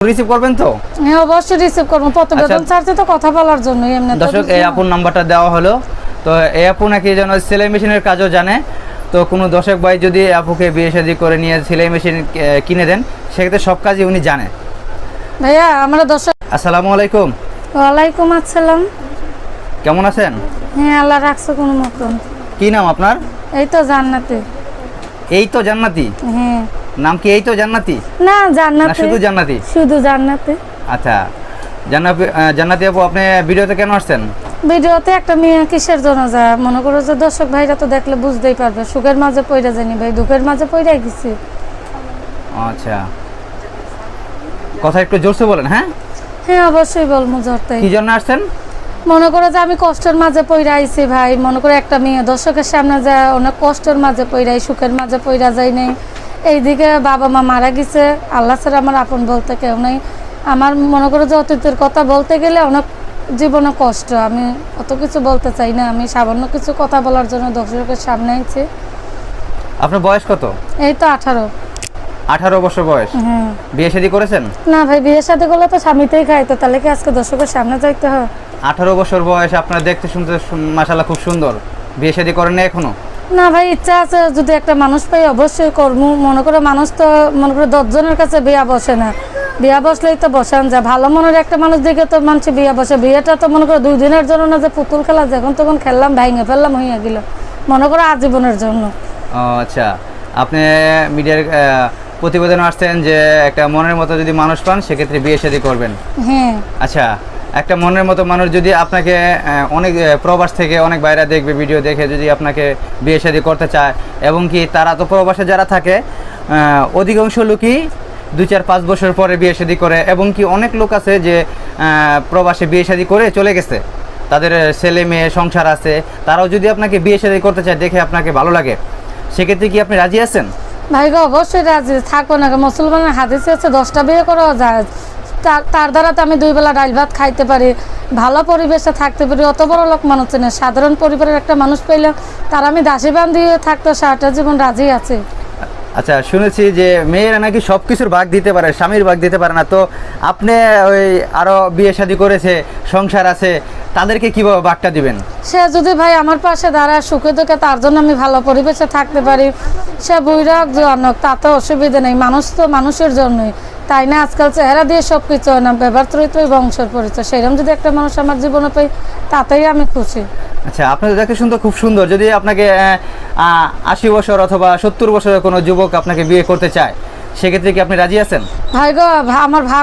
Receive করবেন তো? হ্যাঁ অবশ্যই রিসিভ করব, প্রতিবেদন ছাড়তে তো কথা বলার জন্য। এমনি দর্শক এই আপুর নাম্বারটা দেওয়া হলো, তো এই আপু নাকি যেন সেলাই মেশিনের কাজও জানে। তো কোনো দর্শক ভাই যদি আপুকে বিয়ে শাদী করে নিয়ে সেলাই মেশিন কিনে দেন, সেক্ষেত্রে সব কাজই উনি জানে। ভাইয়া আমরা দর্শক। আসসালামু আলাইকুম। ওয়ালাইকুম আসসালাম। কেমন আছেন? হ্যাঁ আল্লাহ রাখছে কোনো মতন। কি নাম আপনার? এই তো জান্নাতে। এই তো জান্নাতি? হ্যাঁ। নাম কি এই তো জান্নাতি? না জান্নাতে, না শুধু জান্নাতি? শুধু জান্নাতে। আচ্ছা জান্নাতি আপু, আপনি ভিডিওতে কেন আসছেন? ভিডিওতে একটা মেয়ে কিসের জন্য যায় মনে করো যে দর্শক ভাইরা তো দেখলে বুঝতেই পারবে। সুখের মাঝে পইরা জানি ভাই, দুঃখের মাঝে পইরা গেছি। আচ্ছা, কথা একটু জোরসে বলেন। হ্যাঁ হ্যাঁ অবশ্যই বলবো জোরটাই। কি জন্য আসছেন? মনে করো যে আমি কষ্টের মাঝে পইরা আইছি ভাই। মনে করো একটা মেয়ে দর্শকের সামনে যায় অনেক কষ্টের মাঝে পইরা, সুখের মাঝে পইরা যাই নাই। এইদিকে বাবা মা মারা গেছে, আল্লাহ ছাড়া আমার আপন বলতে কেউ নাই। আমার মনে করো যে অতীতের কথা বলতে গেলে অনেক জীবনে কষ্ট। আমি অত কিছু বলতে চাই না, আমি সামান্য কিছু কথা বলার জন্য দর্শকের সামনে আইছি। আপনার বয়স কত? এই তো 18। 18 বছর বয়স। হ্যাঁ। বিয়ে শাদী করেছেন? না ভাই, বিয়ের সাথে করলে তো স্বামীতেই খাইতো, তাহলে কি আজকে দর্শকের সামনে যাইতে হয়? 18 বছর বয়স, আপনার দেখতে শুনতে মাশাআল্লাহ খুব সুন্দর। বিয়ে শাদী করেন না এখনো? না ভাই, ইচ্ছা আছে, যদি একটা মানুষ পাই অবশ্যই করবো। মনে করো মানুষ তো মনে করো 10 জনের কাছে বিয়া বসে না, বিয়া বসলেই তো বসান যায়। ভালো মনের একটা মানুষ দেখে তো মানুষ বিয়া বসে। বিয়েটা তো মনে করো 2 দিনের জন্য না, যে পুতুল খেলা যখন তখন খেললাম ভেঙে ফেললাম হইয়া গেল, মনে করো আজীবনের জন্য। ও আচ্ছা, আপনি মিডিয়ার প্রতিবেদনে আসছেন যে একটা মনের মতো যদি মানুষ পান সেক্ষেত্রে বিয়ে শাদী করবেন। হ্যাঁ। আচ্ছা, একটা মনের মতো মানুষ যদি আপনাকে অনেক প্রবাস থেকে অনেক বাইরে দেখবে, ভিডিও দেখে যদি আপনাকে বিয়ে শাদী করতে চায়, এবং কি তারা তো প্রবাসে যারা থাকে অধিকাংশ লোকই 2-4-5 বছর পরে বিয়ে শাদী করে, এবং কি অনেক লোক আছে যে প্রবাসে বিয়ে শাদী করে চলে গেছে, তাদের ছেলে মেয়ে সংসার আছে, তারাও যদি আপনাকে বিয়ে শাদী করতে চায়, দেখে আপনাকে ভালো লাগে, সেক্ষেত্রে কি আপনি রাজি আছেন? ভাই গো অবশ্যই রাজি থাকবো না। মুসলমানের হাদিসে আছে 10টা বিয়ে করা যায়, তার দ্বারা তো আমি 2 বেলা ডাল ভাত খাইতে পারি, ভালো পরিবেশে থাকতে পারি। অত বড় লোক মানুষ না, সাধারণ পরিবারের একটা মানুষ পেলে তার আমি দাসী বান্ধি থাকতে সারাটা জীবন রাজি আছে। আচ্ছা, শুনেছি যে মেয়েরা নাকি সব কিছুর ভাগ দিতে পারে, স্বামীর ভাগ দিতে পারে না। তো আপনি ওই আরও বিয়ে শাদী করেছে, সংসার আছে, তাদেরকে কীভাবে ভাগটা দিবেন? সে যদি ভাই আমার পাশে দাঁড়ায় সুখে দুঃখে, তার জন্য আমি ভালো পরিবেশে থাকতে পারি, সে বৈরাগ জনক, তাতে অসুবিধা নেই। মানুষ তো মানুষের জন্যই, তাই না? আজকাল চেহারা দিয়ে সব কিছু হয় না, ব্যবহার চরিত্রই বংশের পরিচয়। সেরকম যদি একটা মানুষ আমার জীবনে পাই, তাতেই আমি খুশি। আচ্ছা, আপনাদের দেখে শুনতে খুব সুন্দর। যদি আপনাকে 80 বছর অথবা 70 বছরের কোনো যুবক আপনাকে বিয়ে করতে চায়, সেক্ষেত্রে কি আপনি রাজি আছেন? ভাই গো আমার ভাগ